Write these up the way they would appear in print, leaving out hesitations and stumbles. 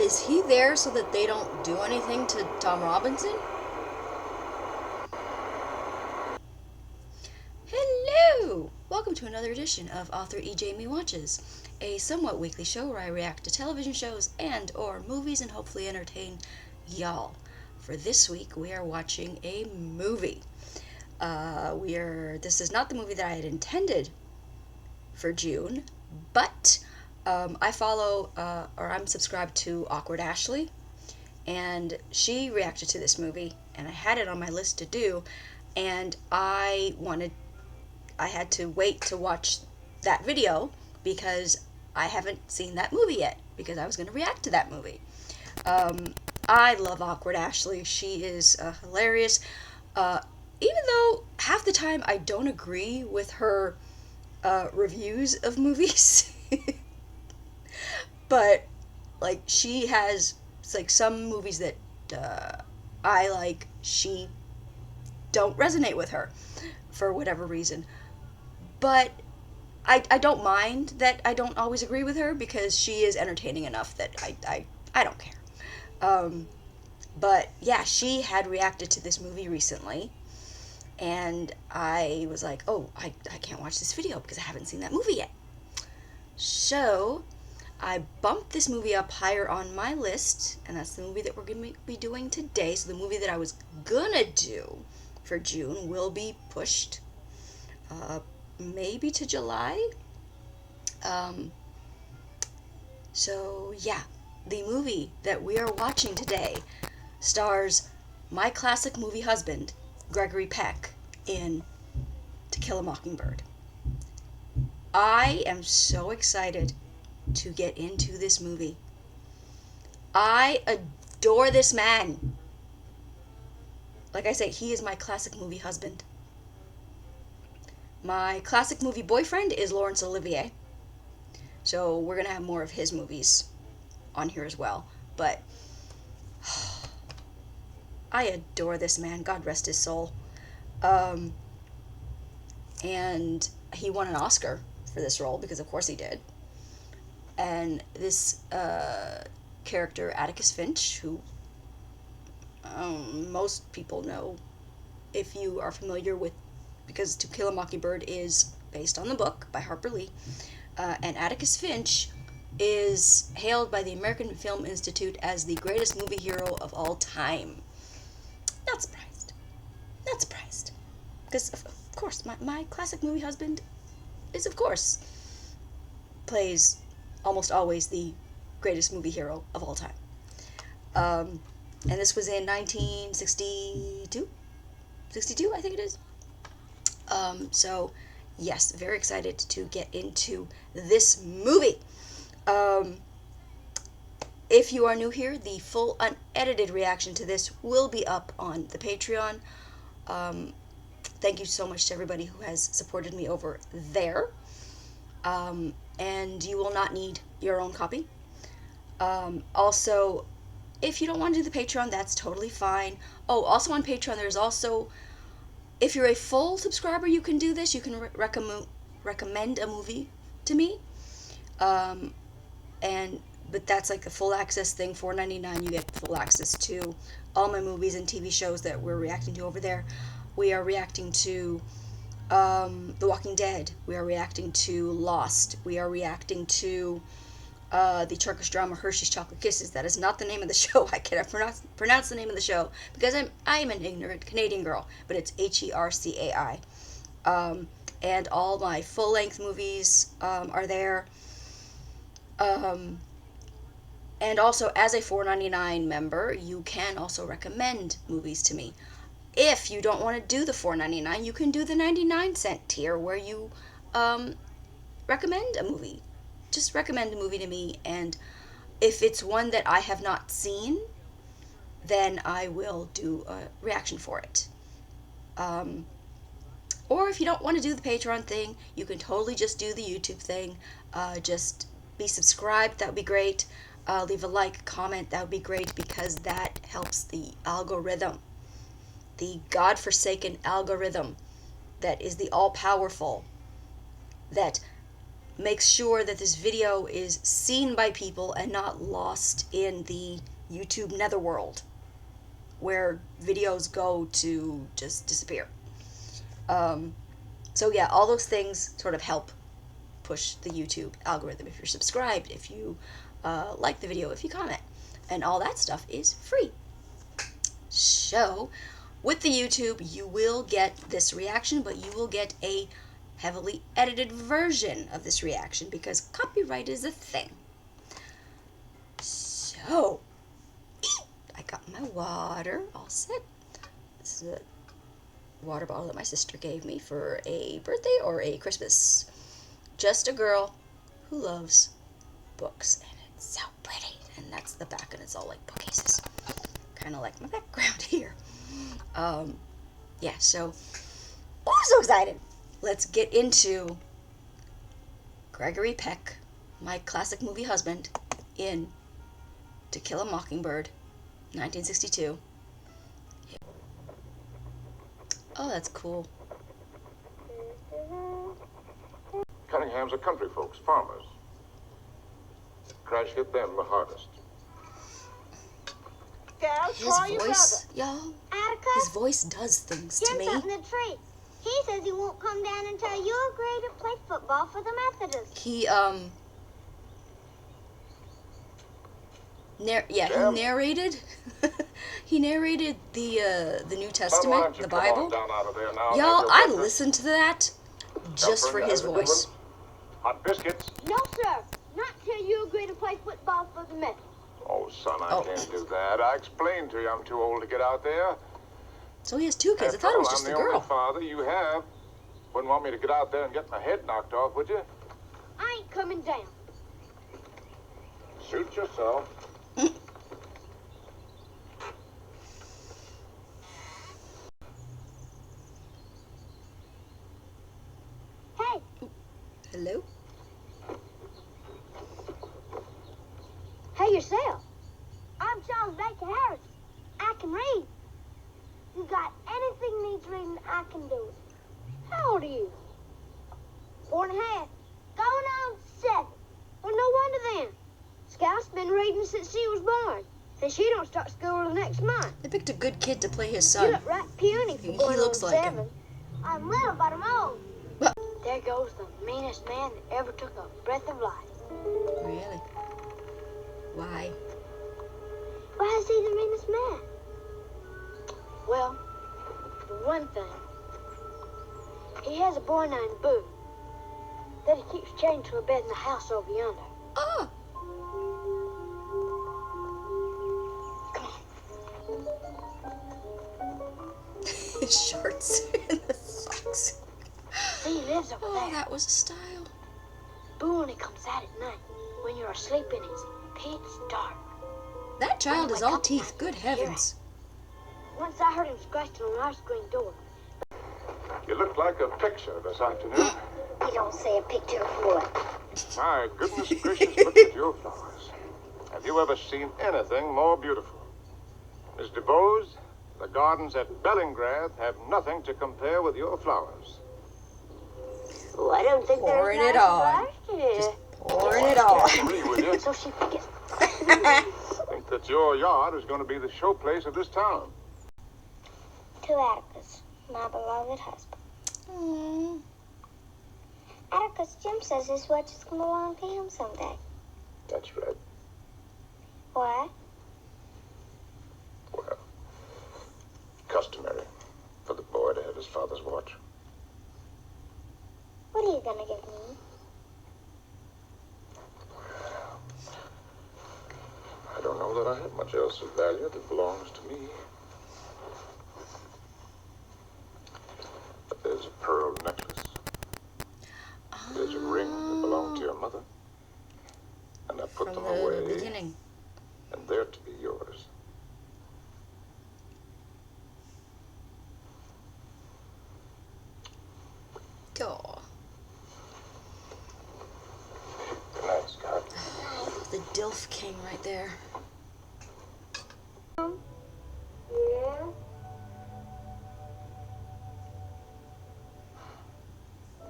Is he there so that they don't do anything to Tom Robinson? Hello! Welcome to another edition of Author Ejamie Watches, a somewhat weekly show where I react to television shows and or movies and hopefully entertain y'all. For this week, we are watching a movie. This is not the movie that I had intended for June, but I follow, or I'm subscribed to Awkward Ashley, and she reacted to this movie, and I had it on my list to do, and I had to wait to watch that video because I haven't seen that movie yet, because I was going to react to that movie. I love Awkward Ashley. She is hilarious. Even though half the time I don't agree with her reviews of movies. But, like, she has, like, some movies that I like, she don't resonate with her for whatever reason. But I don't mind that I don't always agree with her because she is entertaining enough that I don't care. But yeah, she had reacted to this movie recently, and I was like, oh, I can't watch this video because I haven't seen that movie yet. So I bumped this movie up higher on my list, and that's the movie that we're going to be doing today. So the movie that I was gonna do for June will be pushed maybe to July. So yeah, the movie that we are watching today stars my classic movie husband, Gregory Peck, in To Kill a Mockingbird. I am so excited to get into this movie. I adore this man. Like I say, he is my classic movie husband. My classic movie boyfriend is Laurence Olivier. So we're going to have more of his movies on here as well. But I adore this man. God rest his soul. And he won an Oscar for this role, because of course he did. And this character, Atticus Finch, who most people know if you are familiar with, because To Kill a Mockingbird is based on the book by Harper Lee, and Atticus Finch is hailed by the American Film Institute as the greatest movie hero of all time. Not surprised. Not surprised. Because, of course, my classic movie husband is, of course, plays almost always the greatest movie hero of all time. And this was in 1962? 62, I think it is. So, yes, very excited to get into this movie. If you are new here, the full unedited reaction to this will be up on the Patreon. Thank you so much to everybody who has supported me over there. And you will not need your own copy. Also, if you don't want to do the Patreon, that's totally fine. Oh, also on Patreon, there's also, if you're a full subscriber, you can do this. You can recommend a movie to me. But that's like the full access thing, $4.99. You get full access to all my movies and TV shows that we're reacting to over there. We are reacting to The Walking Dead. We are reacting to Lost. We are reacting to the Turkish drama Hershey's Chocolate Kisses. That is not the name of the show. I cannot pronounce the name of the show because I am an ignorant Canadian girl, but it's Hercai. And all my full-length movies are there. And also, as a $4.99 member, you can also recommend movies to me. If you don't want to do the $4.99, you can do the 99-cent tier where you recommend a movie. Just recommend a movie to me, and if it's one that I have not seen, then I will do a reaction for it. Or if you don't want to do the Patreon thing, you can totally just do the YouTube thing. Just be subscribed, that would be great. Leave a like, comment, that would be great, because that helps the algorithm. The godforsaken algorithm that is the all-powerful, that makes sure that this video is seen by people and not lost in the YouTube netherworld, where videos go to just disappear. So yeah, all those things sort of help push the YouTube algorithm. If you're subscribed, if you like the video, if you comment, and all that stuff is free. So with the YouTube, you will get this reaction, but you will get a heavily edited version of this reaction because copyright is a thing. So I got my water all set. This is a water bottle that my sister gave me for a birthday or a Christmas. Just a girl who loves books, and it's so pretty. And that's the back, and it's all like bookcases, kind of like my background here. Yeah, so I'm so excited. Let's get into Gregory Peck, my classic movie husband, in To Kill a Mockingbird, 1962. Oh, that's cool. Cunningham's are country folks, farmers. Crash hit them the hardest. His voice, y'all, his voice does things to me. Jim's up in the tree. He says he won't come down until you agree to play football for the Methodists. He narrated he narrated the New Testament, the Bible. Y'all, I listened to that just for his voice. Hot biscuits. No, sir. Not till you agree to play football for the Methodists. Oh, son, I can't do that. I explained to you I'm too old to get out there. So he has two kids. I thought it was just a I'm the girl. only father you have. Wouldn't want me to get out there and get my head knocked off, would you? I ain't coming down. Suit yourself. Hey. Hello? Hey yourself. I'm Charles Baker Harris. I can read. You got anything needs reading, I can do it. How old are you? 4 and a half. Going on 7. Well, no wonder then. Scout's been reading since she was born. And she don't start school till next month. They picked a good kid to play his You son. look right puny for He going looks on like 7. him. I'm little, but I'm old. What? There goes the meanest man that ever took a breath of life. Really? Why? Why is he the meanest man? Well, for one thing, he has a boy named Boo that he keeps chained to a bed in the house over yonder. Oh! His shorts and the socks. He lives over Oh, there. that was a style. Boo only comes out at night when you're asleep and it's pitch dark. That child is all teeth. Good heavens. Once I heard him scratching on our screen door. You look like a picture this afternoon. You don't say a picture of what? My goodness gracious, look at your flowers. Have you ever seen anything more beautiful? Miss DeBose, the gardens at Bellingrath have nothing to compare with your flowers. Oh, I don't think Pouring there's it on. Just Pouring it on. I agree with you. so she forgets. I think that your yard is going to be the showplace of this town. To Atticus, my beloved husband. Aww. Atticus, Jim says this watch is going to belong to him someday. That's right. Why? Well, customary for the boy to have his father's watch. What are you going to give me? I don't know that I have much else of value that belongs to me. But there's a pearl necklace. There's a ring that belonged to your mother. And I put From them away. the beginning. And they're to be yours. Aw. Good night, Scott. The DILF king right there. Yeah?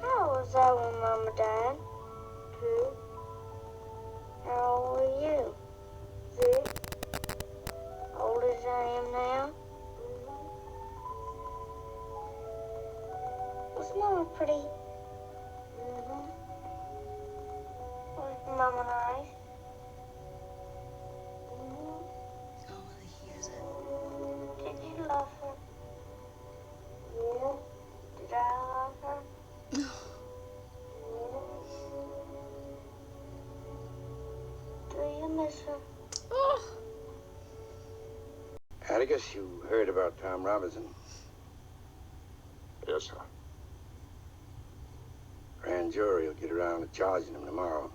How was I when Mama died? Mama nice? Oh, he hears it. Did you love her? Yeah. Did I love her? Do you miss her? Oh. Atticus, you heard about Tom Robinson. Yes, sir. Grand jury will get around to charging him tomorrow.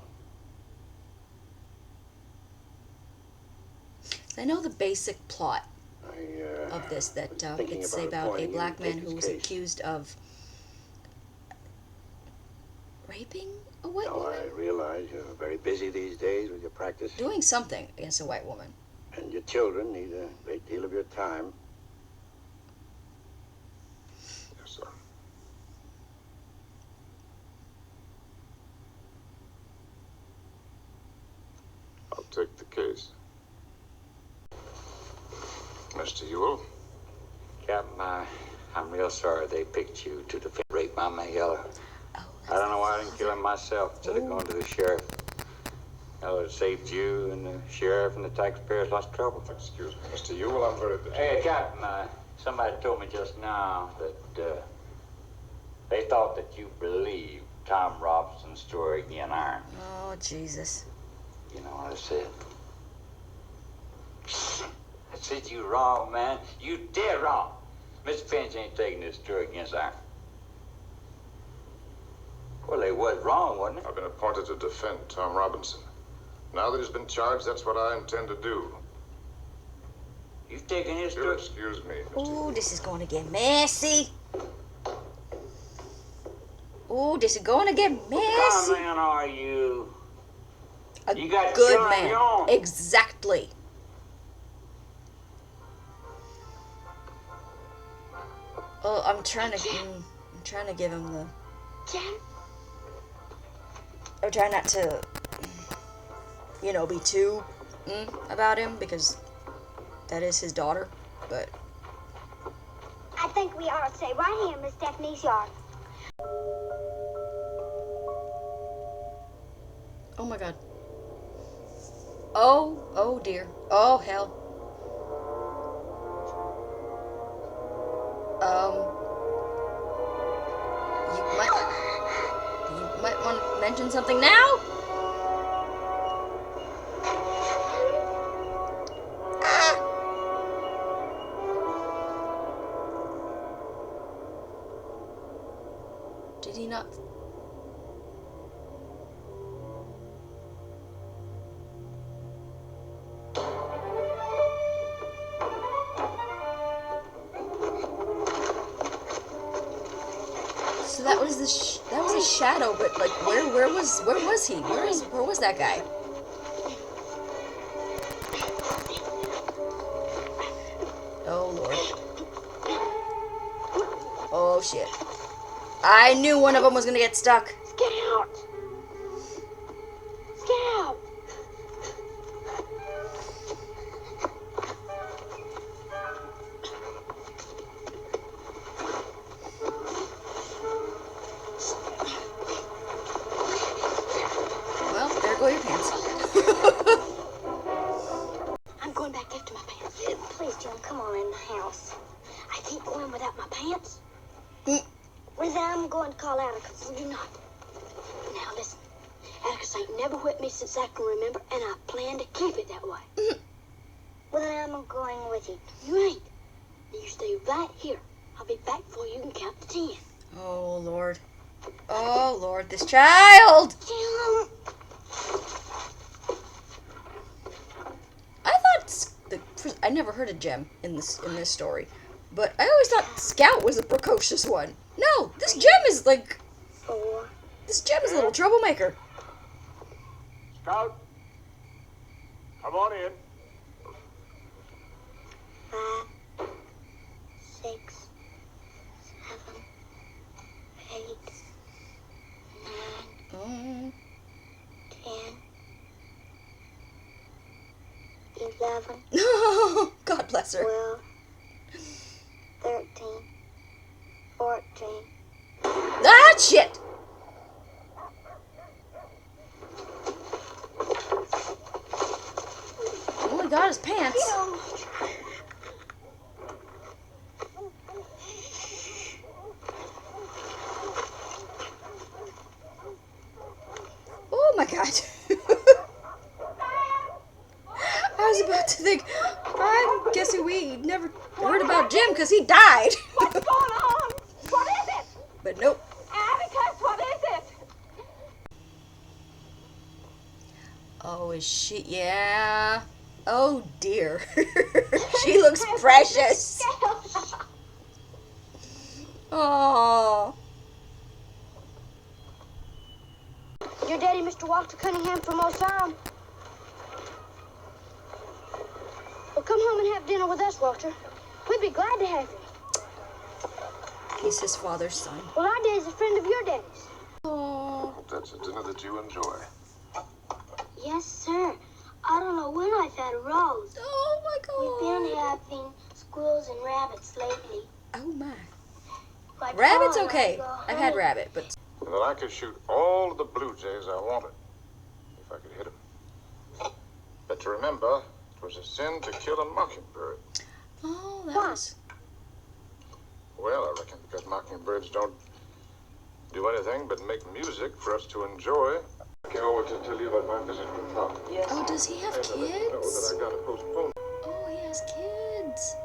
I know the basic plot I of this, that was thinking it's about about a appointing you black to man take who his was case. accused of raping a white No, woman? I realize you're very busy these days with your practice, Doing something against a white woman. and your children need a great deal of your time. Yes, sir. I'll take the case. Mr. Ewell? Captain, I'm real sorry they picked you to defend rape Mama Yella. Oh, I don't know why I didn't kill him myself instead of going to the sheriff. That would have saved you and the sheriff and the taxpayers lots of trouble. Excuse me, Mr. Ewell, I'm very busy. Hey, Captain, somebody told me just now that they thought that you believed Tom Robinson's story again, Iron. Oh, Jesus. You know what I said? I said you wrong, man. You dead wrong. Mr. Finch ain't taking this story against Iron. Well, they was wrong, wasn't it? I've been appointed to defend Tom Robinson. Now that he's been charged, that's what I intend to do. You've taken his You'll story. excuse me, Mr. Oh, this is going to get messy. Oh, this is going to get What messy. kind of man are you? A You got good children of man. your own. Exactly. Oh, I'm trying to give him the. Jen? I'm trying not to, be too about him, because that is his daughter. But I think we ought to stay right here in Miss Stephanie's yard. oh my God. Oh dear. Oh hell. You might want to mention something now. Did he not? So that was that was a shadow, but like where was he? Where was that guy? Oh Lord. Oh shit. I knew one of them was gonna get stuck. Scout! Scout! Well, there go your pants. I'm going back after my pants. Please, Jim, come on in the house. I keep going without my pants. Mm. Well, then I'm going to call Atticus. Will you not? Now, listen. Atticus ain't never whipped me since I can remember, and I plan to keep it that way. Well, then I'm going with you. You ain't. You stay right here. I'll be back before you can count to 10. Oh Lord. Oh Lord, this child. Jim! I thought I never heard of Jem in this story, but I always thought Scout was a precocious one. No, this Jem is like 4. this Jem is a little troublemaker. Scout, come on in. 5, 6, 7, 8, 9, Mm. 10, 11, God bless her. 12, 13, 14. Ah, shit. got his pants. Oh my god. I was about to think, I'm guessing we never heard about Jim because he died. What's going on? What is it? But nope. Atticus, what is it? Oh, is she? Yeah. Oh dear. She looks precious. Oh. Your daddy, Mr. Walter Cunningham from Osam. Well, come home and have dinner with us, Walter. We'd be glad to have you. He's his father's son. Well, our daddy's a friend of your daddy's. Oh. Hope that's a dinner that you enjoy. Yes, sir. I don't know when I've had a roast. Oh my god. We've been having squirrels and rabbits lately. Oh my. My Rabbit's pa and I okay. go I've had home. rabbit, but And that I could shoot all of the blue jays I wanted, if I could hit them. But to remember, it was a sin to kill a mockingbird. oh, that Why? was. Well, I reckon because mockingbirds don't do anything but make music for us to enjoy. I came over to tell you about my visit with Tom. Oh, does he have And to let you know kids? that I got to postpone. Oh, he has kids.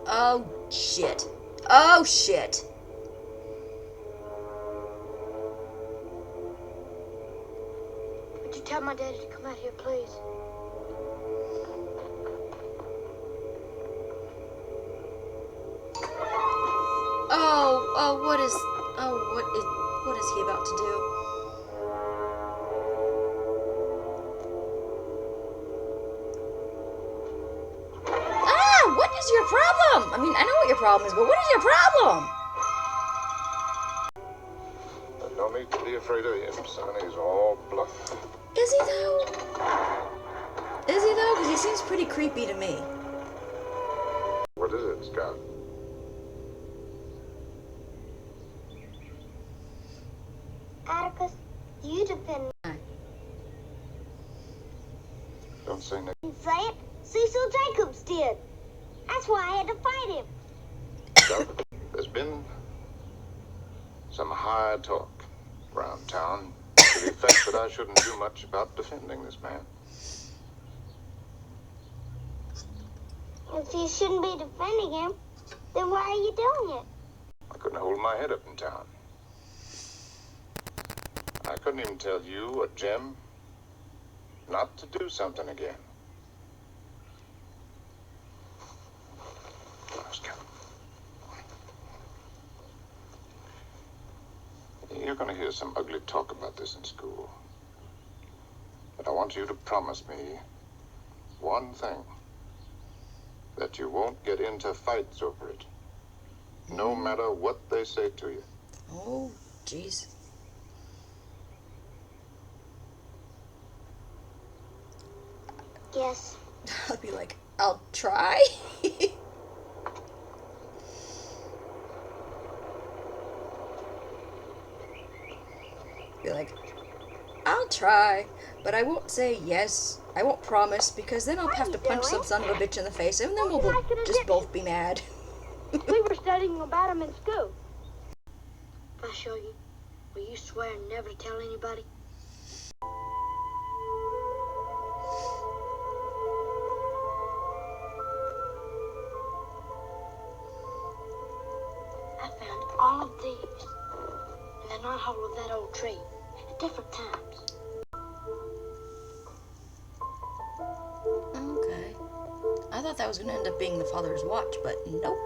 Oh shit. Oh shit. Would you tell my daddy to come out here, please? Oh, what is he about to do? Ah, what is your problem? I mean, I know what your problem is, but what is your problem? But no need to be afraid of him, son. He's all bluff. Is he though? Is he though? Because he seems pretty creepy to me. What is it, Scout? Atticus, you defend me. Don't say Nick. Say it. Cecil Jacobs did. That's why I had to fight him. Scout, there's been some high talk around town to the effect that I shouldn't do much about defending this man. If you shouldn't be defending him, then why are you doing it? I couldn't hold my head up in town. I couldn't even tell you or Jim not to do something again. Now, Scout. You're going to hear some ugly talk about this in school. But I want you to promise me one thing. That you won't get into fights over it. No matter what they say to you. Oh, jeez. Yes. I'll be like, I'll try. Be like, I'll try, but I won't say yes. I won't promise because then I'll have to punch some son of a bitch in the face, and then we'll just both be mad. We were studying about him in school. If I show you, will you swear never to tell anybody? I found all of these in the knothole of that old tree at different times. Okay. I thought that was going to end up being the father's watch, but nope.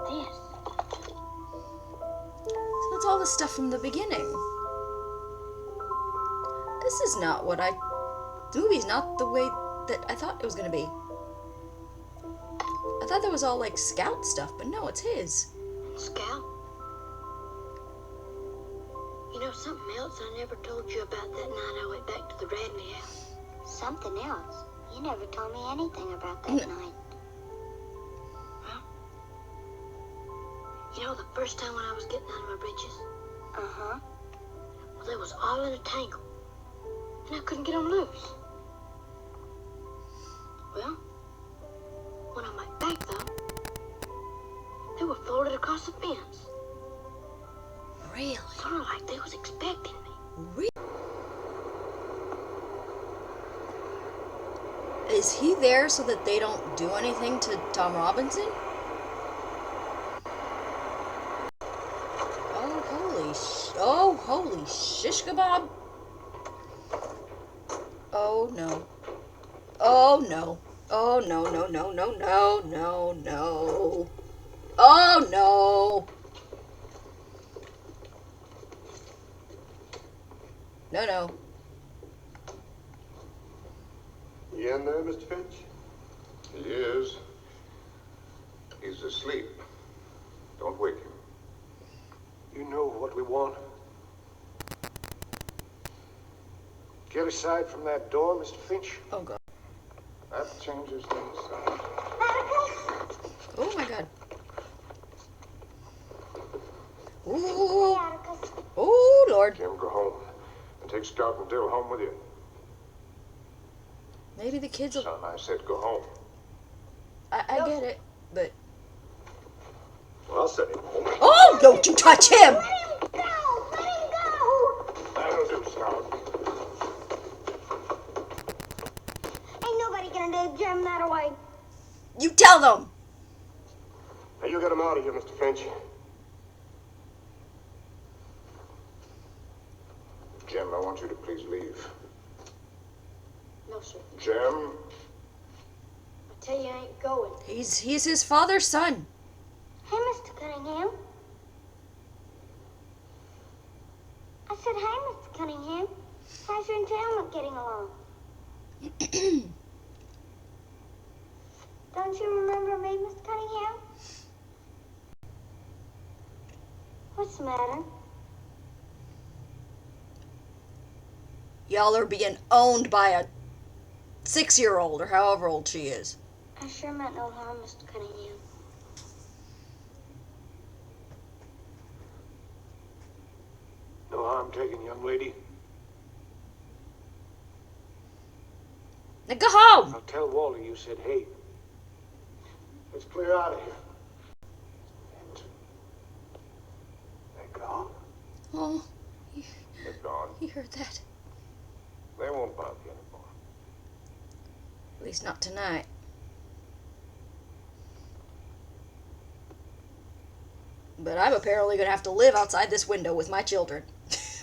This. So that's all the stuff from the beginning. This is not what the movie's not the way that I thought it was going to be. I thought that was all like Scout stuff, but no, it's his. Scout? You know, was something else I never told you about that night I went back to the Radley house. Something else? You never told me anything about that night. Well, you know the first time when I was getting out of my britches? Uh-huh. Well, they was all in a tangle. And I couldn't get them loose. Well, when I went back, though, they were folded across the fence. Really? Sort of like they was expecting me. Really? Is he there so that they don't do anything to Tom Robinson? Holy shish kebab. Oh no. Oh no. Oh no, no, no, no, no, no, no. Oh no. No, no. You in there, Mr. Finch? He is. He's asleep. Don't wake him. You know what we want. Get aside from that door, Mr. Finch. Oh god. That changes things. Oh my god. Ooh. Oh Lord. Jim, go home. And take Scout and Dill home with you. Maybe the kids will... Son, I said go home. I get it, but... Well, I'll send him home. Oh, don't you touch him! Let him go! Let him go! That'll do, Scout. Ain't nobody gonna do Jim that away. You tell them! Now, you get him out of here, Mr. Finch. Jim, I want you to please leave. No, sir. Jim? I tell you, I ain't going. He's his father's son. Hey, Mr. Cunningham. I said, hey, Mr. Cunningham. How's your entailment getting along? Don't you remember me, Mr. Cunningham? What's the matter? Y'all are being owned by a 6-year-old or however old she is. I sure meant no harm, Mr. Cunningham. No harm taken, young lady. Now go home! I'll tell Wally you said hey. Let's clear out of here. And they're gone. Oh, They're gone. he heard that. They won't bother you anymore. At least not tonight. But I'm apparently going to have to live outside this window with my children.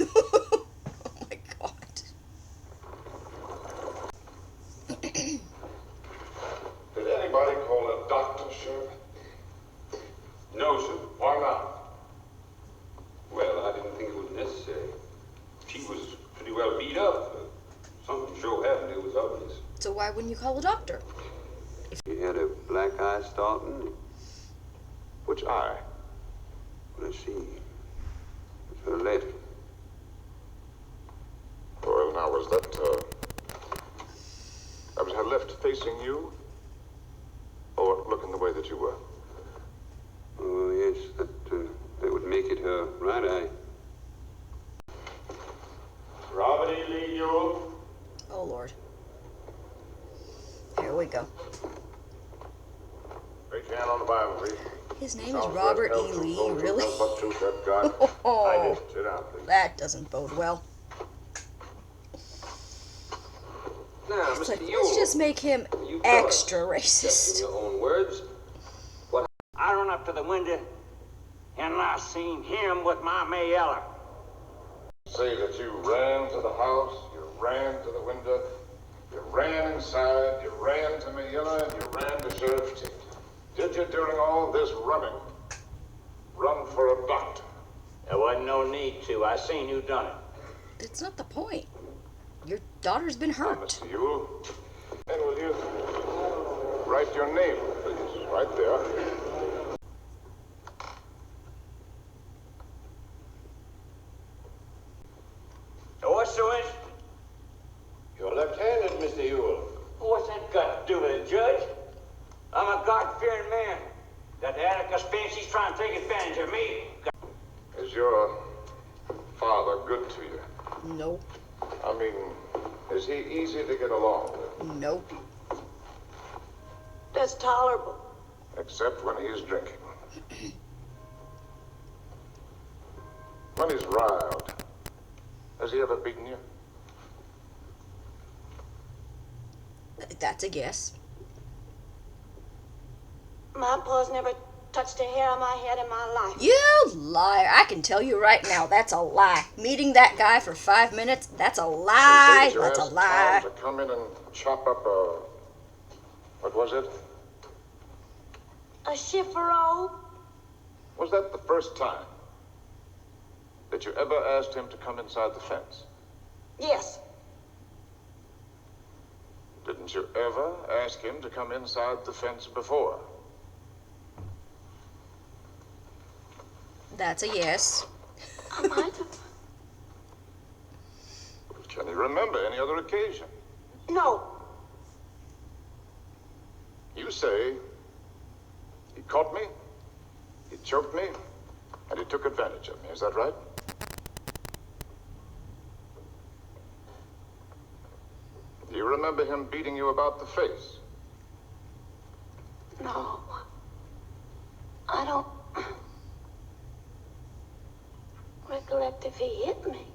Oh my god. Did anybody call a doctor, Sheriff? No, sir. Why not? Well, I didn't think it was necessary. She was pretty well beat up. Something sure happened. It was obvious. So why wouldn't you call a doctor? She had a black eye starting. Which eye? Let's see. It's her left. Well, now, was that was her left facing you? Or looking the way that you were? Oh, yes, that would make it her right eye. Robert E. Lee, you. Oh Lord. Here we go. Raise your hand on the Bible, please. His name is Robert E. Lee, really? I Oh, did. Sit down, please. that doesn't bode well. Now, It's Mr. like, Yule, let's just make him you tell us, extra just in racist. your own words, what I run up to the window and I seen him with my Mayella. Say that you ran to the house, you ran to the window, you ran inside, you ran to Mayella, and you ran to Sheriff's Tate. Did you, during all this running, run for a doctor? There wasn't no need to. I seen you done it. That's not the point. Your daughter's been Now, hurt. Mr. Yule, and will you write your name, please, right there. What's so interesting? You're left-handed, Mr. Ewell. What's that got to do with it, Judge? I'm a God-fearing man. That Atticus Finch, he's trying to take advantage of me. Is your father good to you? Nope. I mean, is he easy to get along with? Nope. That's tolerable. Except when he's drinking. When he's riled. Has he ever beaten you? That's a guess. My pa's never touched a hair on my head in my life. You liar. I can tell you right now, that's a lie. Meeting that guy for 5 minutes, that's a lie. Did you That's a ask lie. Tom to come in and chop up a... What was it? A chifferobe? Was that the first time that you ever asked him to come inside the fence? Yes. Didn't you ever ask him to come inside the fence before? That's a yes. I might have. Can you remember any other occasion? No. You say he caught me, he choked me, and he took advantage of me. Is that right? Do you remember him beating you about the face? No. I don't recollect if he hit me.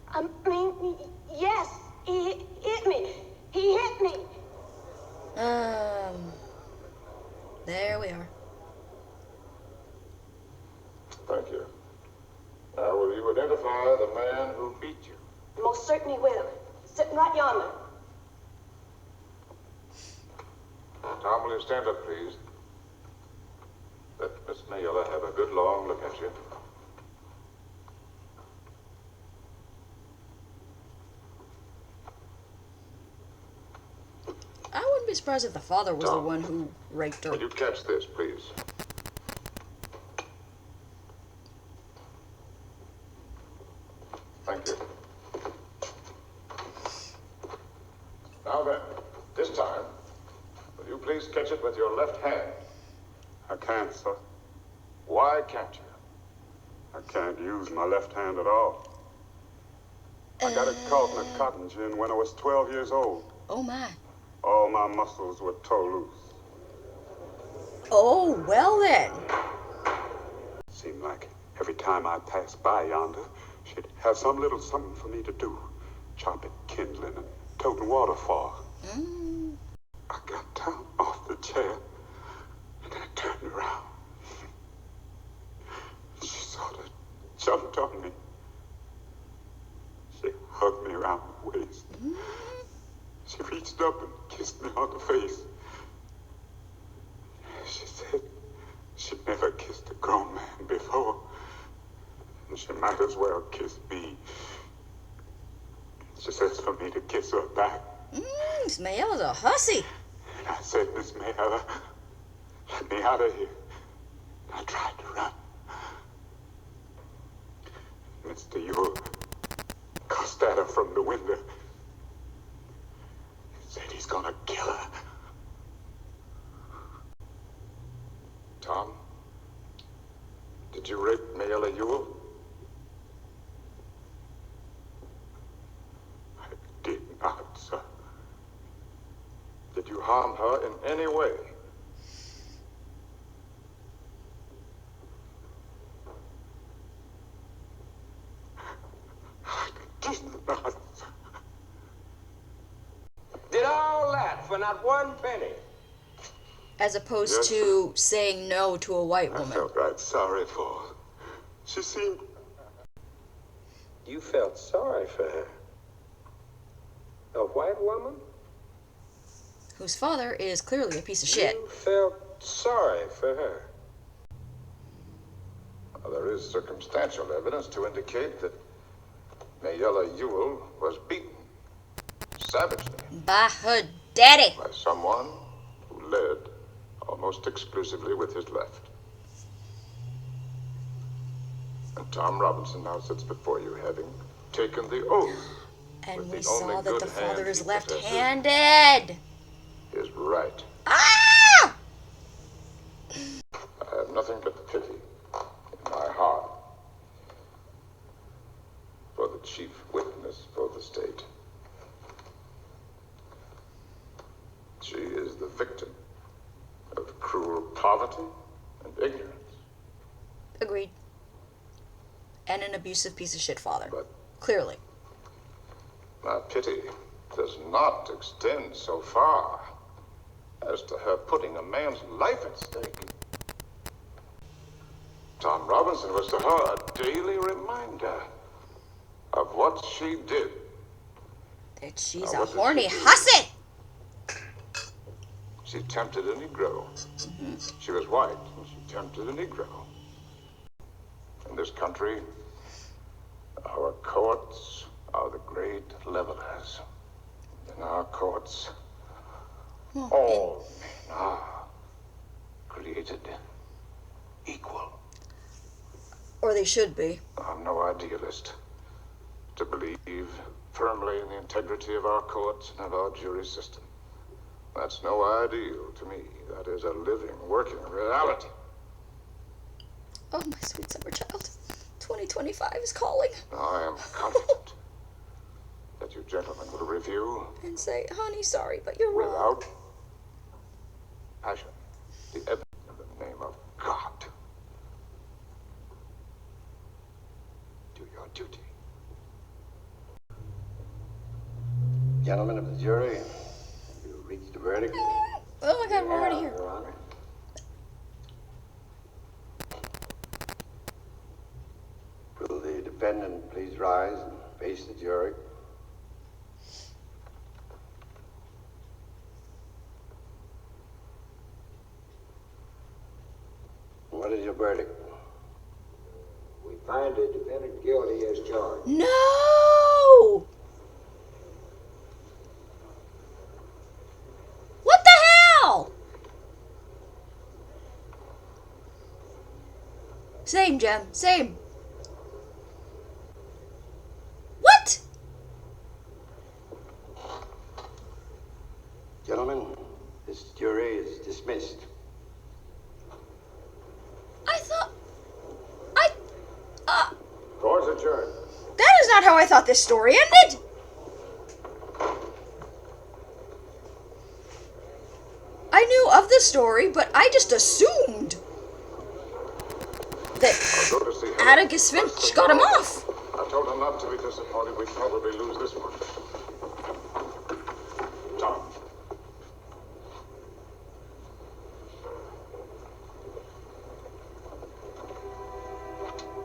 I mean, yes, he hit me. He hit me. There we are. Thank you. Now, will you identify the man who beat you? Most certainly will. Sitting right yonder. Tom, will you stand up, please? Let Miss Mayella have a good long look at you. I wouldn't be surprised if the father was the Tom, one who raped her. Will you catch this, please? Thank you. Now then, this time, will you please catch it with your left hand? I can't, sir. Why can't you? I can't use my left hand at all. I got it caught in a cotton gin when I was 12 years old. Oh my. All my muscles were tore loose. Oh, well then. Seemed like every time I passed by yonder, she'd have some little something for me to do. Chopping, kindling, and toting water for her. I got down off the chair, and I turned around. She sort of jumped on me. She hugged me around the waist. She reached up and kissed me on the face. She said she'd never kissed a grown man before. And she might as well kiss me. She says for me to kiss her back. Miss Mayella's a hussy. And I said, Miss Mayella, let me out of here. I tried to run. Mr. Ewell cussed at her from the window. Said he's gonna kill her. Tom, did you rape Mayella Ewell? I did not, sir. Did you harm her in any way? I did not, sir. Did all that for not one penny. As opposed Yes, to saying no to a white I woman. felt right sorry for her. She seemed... You felt sorry for her. A white woman? Whose father is clearly a piece of shit. You felt sorry for her. Well, there is circumstantial evidence to indicate that Mayella Ewell was beaten savagely By her daddy. by someone who led almost exclusively with his left. And Tom Robinson now sits before you, having taken the oath. And With we the saw only that the good father hand is he left-handed. Is right. Ah! I have nothing but pity in my heart for the chief witness for the state. She is the victim of cruel poverty and ignorance. Agreed. And an abusive piece of shit father. But clearly. my pity does not extend so far as to her putting a man's life at stake. Tom Robinson was to her a daily reminder of what she did. That she's Now, a what did horny she do? hussy. She tempted a Negro. She was white, and she tempted a Negro. In this country, our courts are the great levelers. In our courts, all men are created equal. Or they should be. I'm no idealist to believe firmly in the integrity of our courts and of our jury system. That's no ideal to me. That is a living, working reality. Oh, my sweet summer child. 2025 is calling. I am confident that you gentlemen will review And say, honey, sorry, but you're wrong. without passion the evidence in the name of God. Do your duty. Gentlemen of the jury, you reached a verdict. Oh my god, we're already here. Your Honor. Will the defendant please rise and face the jury? What is your verdict? We find the defendant guilty as charged. No! What the hell? Same, Jem. Same. What? Gentlemen, this jury is dismissed. I thought... Court's adjourned. That is not how I thought this story ended. I knew of the story, but I just assumed that I'll go to see Helen. Atticus Finch got him off. I told her not to be disappointed. We'd probably lose this one. Tom.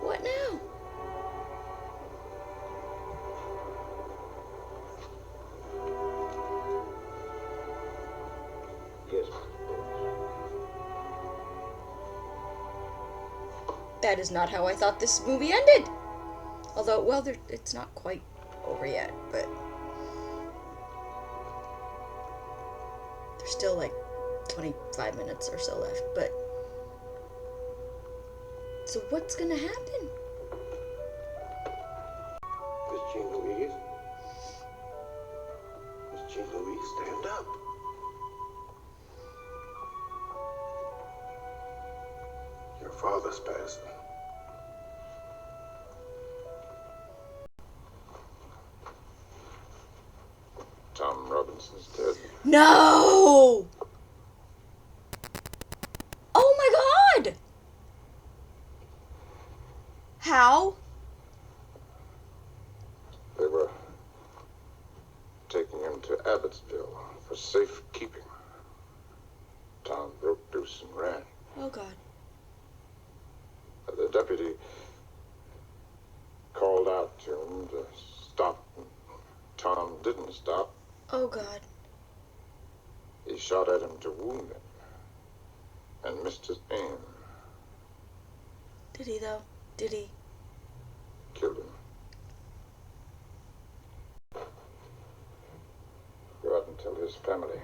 What now? Yes, Mr. Bowles. That is not how I thought this movie ended. Although, well, it's not quite over yet, but there's still like 25 minutes or so left, but so what's gonna happen? Miss Jean Louise? Miss Jean Louise, stand up. Your father's passing. Tom Robinson's dead. No! Oh my god! How? They were taking him to Abbotsville for safekeeping. Tom broke loose and ran. Oh god. The deputy called out to him to stop. Tom didn't stop. Oh god. He shot at him to wound him and missed his aim. Did he though? Did he? Killed him. Go out and tell his family.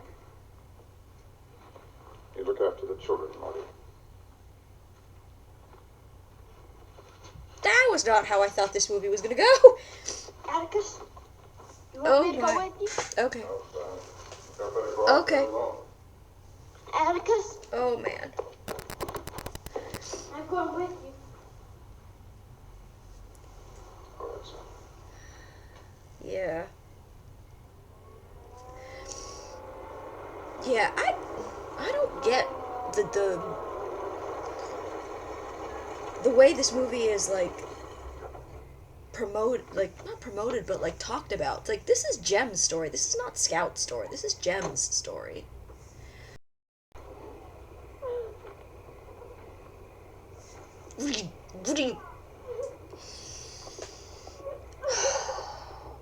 You look after the children, Marty. Dad! was not how I thought this movie was gonna go. Atticus, you want me to my. go with you? Okay. Okay. Atticus, Oh man. I'm going with you. Yeah. Yeah, I don't get the way this movie is like not promoted, but like talked about. It's like, this is Jem's story. This is not Scout's story. This is Jem's story.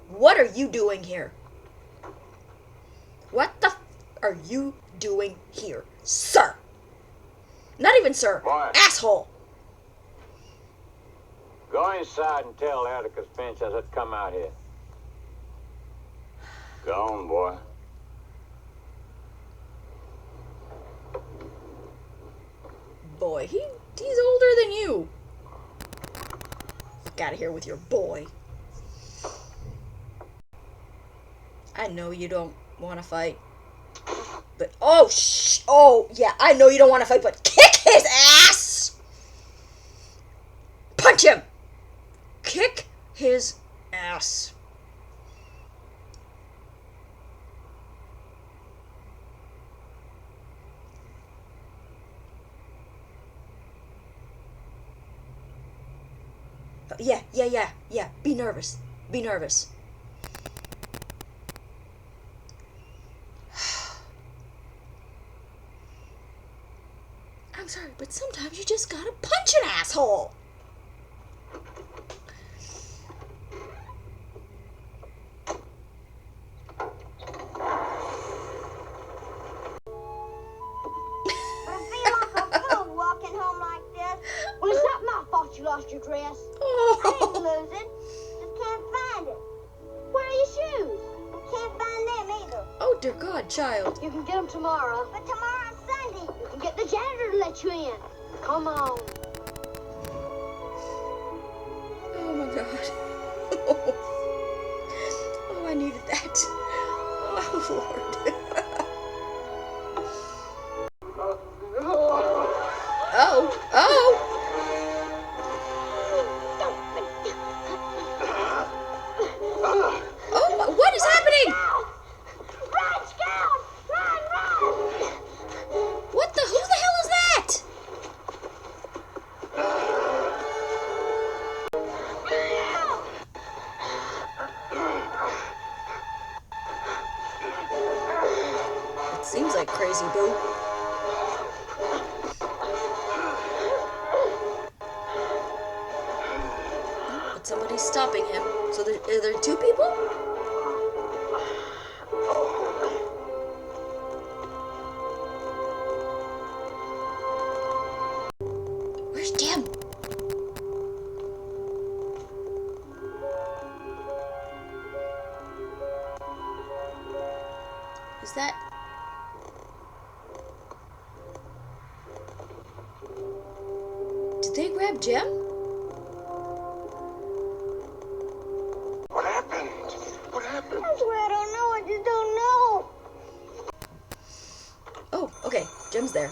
What are you doing here? What the are you doing here, sir? Not even sir. What? Asshole. Go inside and tell Atticus Finch as it come out here. Go on, boy. Boy, he's older than you. Get out of here with your boy. I know you don't want to fight. But, oh, yeah, I know you don't want to fight, but kick his ass! Punch him! Kick his ass. Yeah. Be nervous. Be nervous. I'm sorry, but sometimes you just gotta punch an asshole. Walking home like this. Well, it's not my fault you lost your dress. I Oh. didn't lose it. Just can't find it. Where are your shoes? Can't find them either. Oh, dear God, child. You can get them tomorrow. But tomorrow's Sunday. You can get the janitor to let you in. Come on. Oh, my God. Oh, I needed that. Oh, Lord. Oh. Oh, what is happening? Run, Scout! Run! What the? Who the hell is that? It seems like Crazy Boo. But somebody's stopping him. So are there two people? Where's Jem? Is that... Did they grab Jem? What happened? What happened? I swear I don't know. I just don't know. Oh, okay. Jem's there.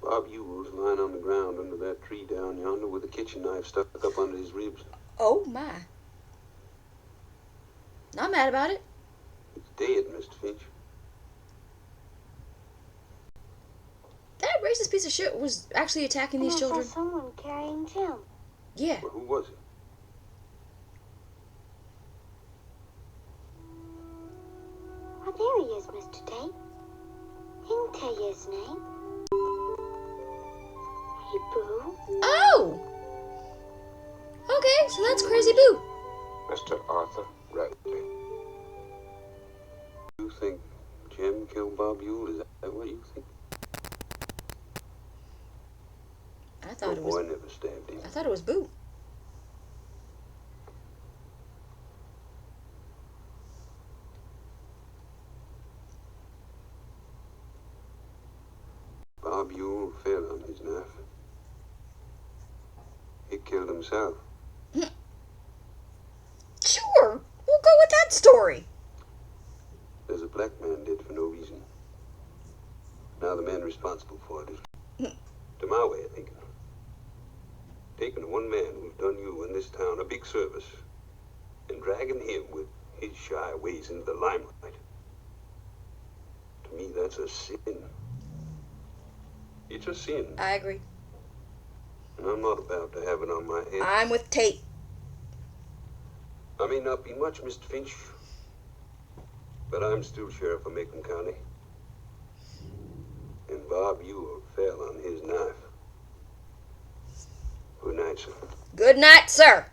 Bob Ewell's lying on the ground under that tree down yonder with a kitchen knife stuck up under his ribs. Oh, my. Not mad about it. He's dead, Mr. Finch. That racist piece of shit was actually attacking these And I children. saw someone carrying Jim. Yeah. Well, who was it? Oh, there he is, Mr. Tate. He can tell you his name. Hey, Boo. Oh! Okay, so that's Crazy Boo. Mr. Arthur Radley. You think Jim killed Bob Ewell? Is that what you think? I thought it was... boy never stabbed him. I thought it was Boo. Bob Ewell fell on his knife. It down south. Sure, we'll go with that story. There's a black man dead for no reason. Now the man responsible for it is, to my way of thinking, taking one man who's done you in this town a big service and dragging him with his shy ways into the limelight. To me, that's a sin. It's a sin. I agree. And I'm not about to have it on my head. I'm with Tate. I may not be much, Mr. Finch, but I'm still sheriff of Macon County. And Bob, you fell on his knife. Good night, sir. Good night, sir.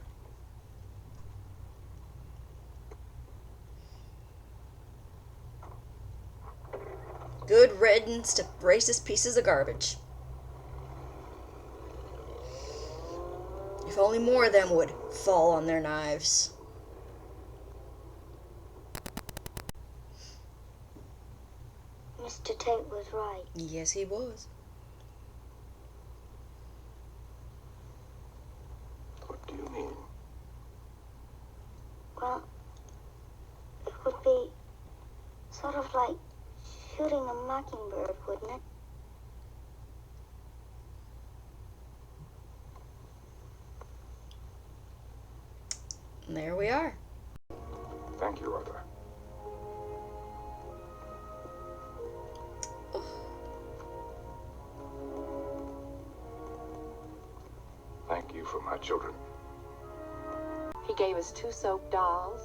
Good riddance to racist pieces of garbage. If only more of them would fall on their knives. Mr. Tate was right. Yes, he was. What do you mean? Well, it would be sort of like shooting a mockingbird, wouldn't it? And there we are. Thank you, Arthur. Thank you for my children. He gave us 2 soap dolls,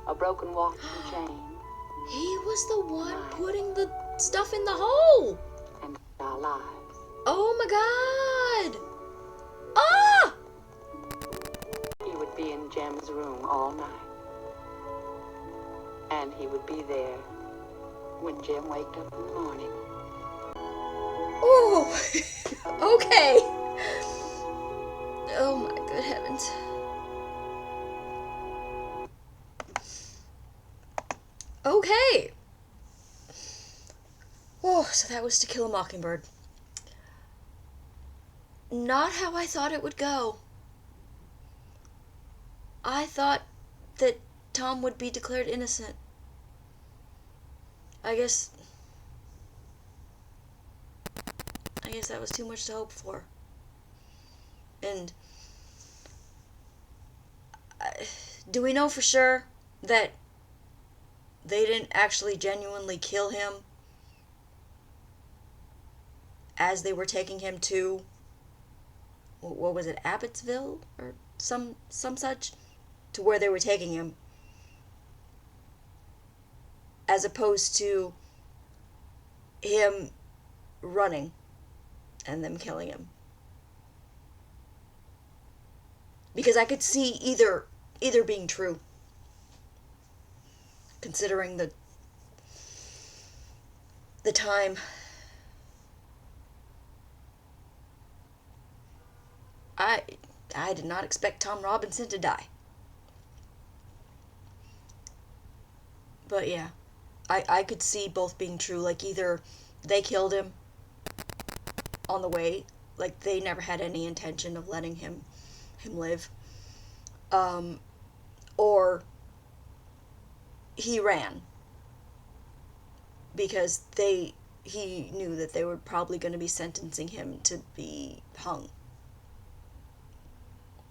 a broken watch and chain, He was the one putting the stuff in the hole. and our lives. Oh my god. Ah! He would be in Jem's room all night. And he would be there when Jem waked up in the morning. Oh, okay. Oh my good heavens. Okay. Oh, so that was To Kill a Mockingbird. Not how I thought it would go. I thought that Tom would be declared innocent. I guess that was too much to hope for. And do we know for sure that they didn't actually genuinely kill him as they were taking him to, what was it, Abbotsville or some such, to where they were taking him, as opposed to him running and them killing him? Because I could see either being true, considering the time. I did not expect Tom Robinson to die. But yeah, I could see both being true. Like, either they killed him on the way, like they never had any intention of letting him live, or he ran because he knew that they were probably going to be sentencing him to be hung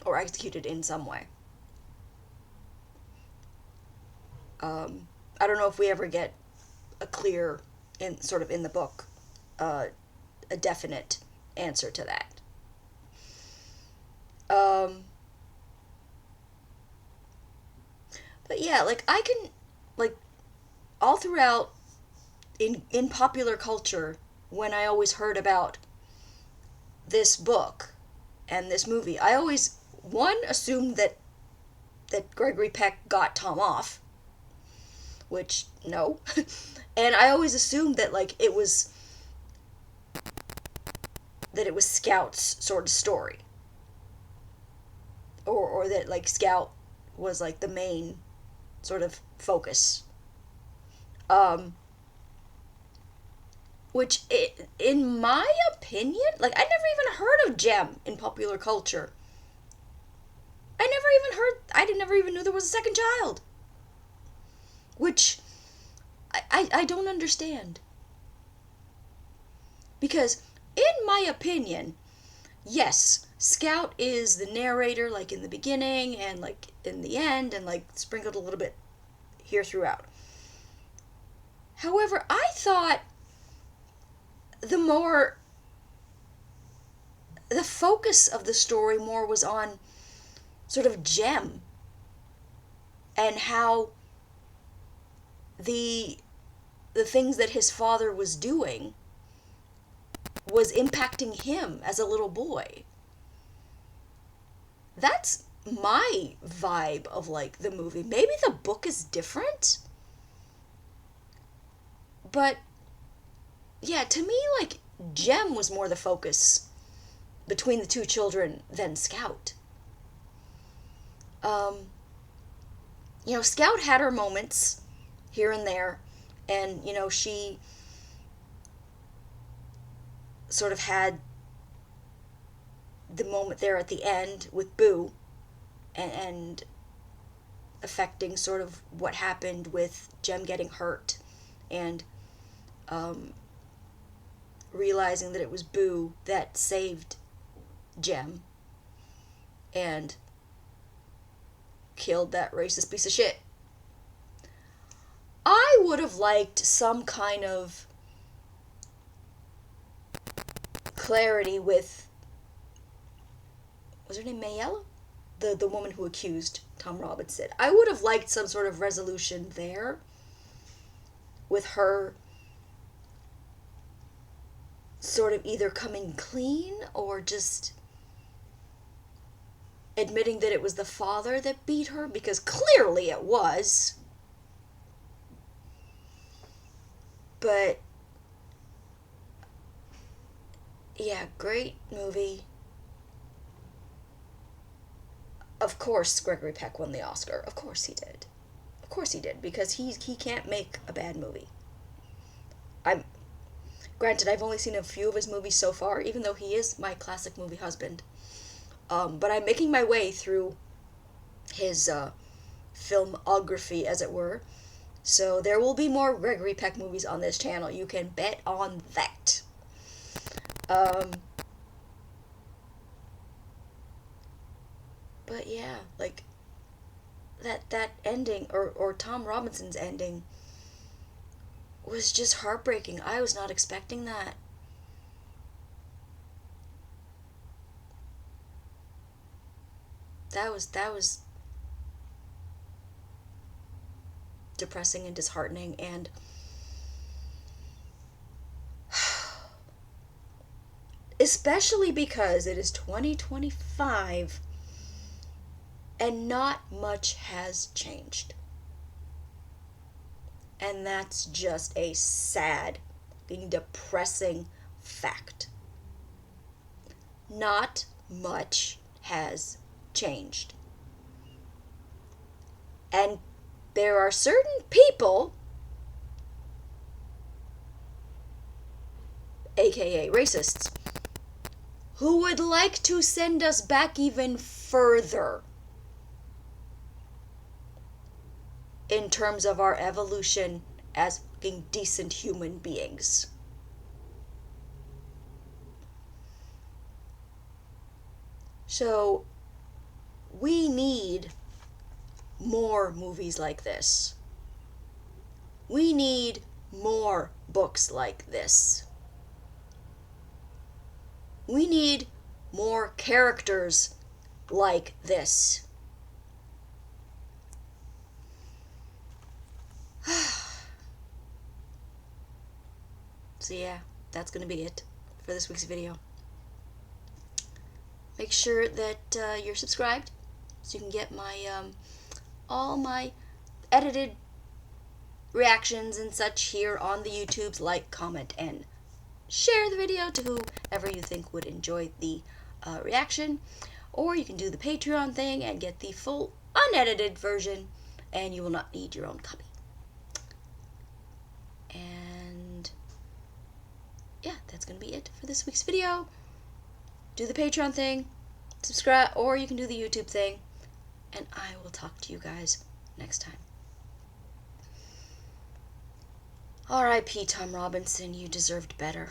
or executed in some way. I don't know if we ever get a clear, in the book, a definite answer to that. But yeah, like, I can, like, all throughout in popular culture, when I always heard about this book and this movie, I always, assumed that Gregory Peck got Tom off, which, no. And I always assumed that, like, it was Scout's sort of story. Or that, like, Scout was, like, the main sort of focus. Which, in my opinion, like, I never even heard of Jem in popular culture I never even knew there was a second child. Which I don't understand. Because, in my opinion, yes, Scout is the narrator, like in the beginning and like in the end, and like sprinkled a little bit here throughout. However, I thought the focus of the story more was on sort of Jem and how the things that his father was doing was impacting him as a little boy. That's my vibe of like the movie. Maybe the book is different, but yeah, to me, like, Jem was more the focus between the two children than Scout. You know, Scout had her moments here and there, and, you know, she sort of had the moment there at the end with Boo, and affecting sort of what happened with Jem getting hurt, and realizing that it was Boo that saved Jem and killed that racist piece of shit. I would have liked some kind of clarity with, was her name Mayella? The woman who accused Tom Robinson. I would have liked some sort of resolution there with her sort of either coming clean or just admitting that it was the father that beat her, because clearly it was. But yeah, great movie. Of course Gregory Peck won the Oscar. Of course he did. Of course he did, because he can't make a bad movie. Granted, I've only seen a few of his movies so far, even though he is my classic movie husband. But I'm making my way through his filmography, as it were. So there will be more Gregory Peck movies on this channel. You can bet on that. But yeah, like, that ending, or Tom Robinson's ending, was just heartbreaking. I was not expecting that. That was depressing and disheartening, and especially because it is 2025 and not much has changed. And that's just a sad, depressing fact. Not much has changed. And there are certain people, aka racists, who would like to send us back even further in terms of our evolution as fucking decent human beings. So, we need more movies like this. We need more books like this. We need more characters like this. So yeah, that's going to be it for this week's video. Make sure that you're subscribed so you can get my all my edited reactions and such here on the YouTubes. Like, comment, and share the video to whoever you think would enjoy the reaction. Or you can do the Patreon thing and get the full unedited version, and you will not need your own copy. And yeah, that's going to be it for this week's video. Do the Patreon thing, subscribe, or you can do the YouTube thing. and I will talk to you guys next time. R.I.P. Tom Robinson, you deserved better.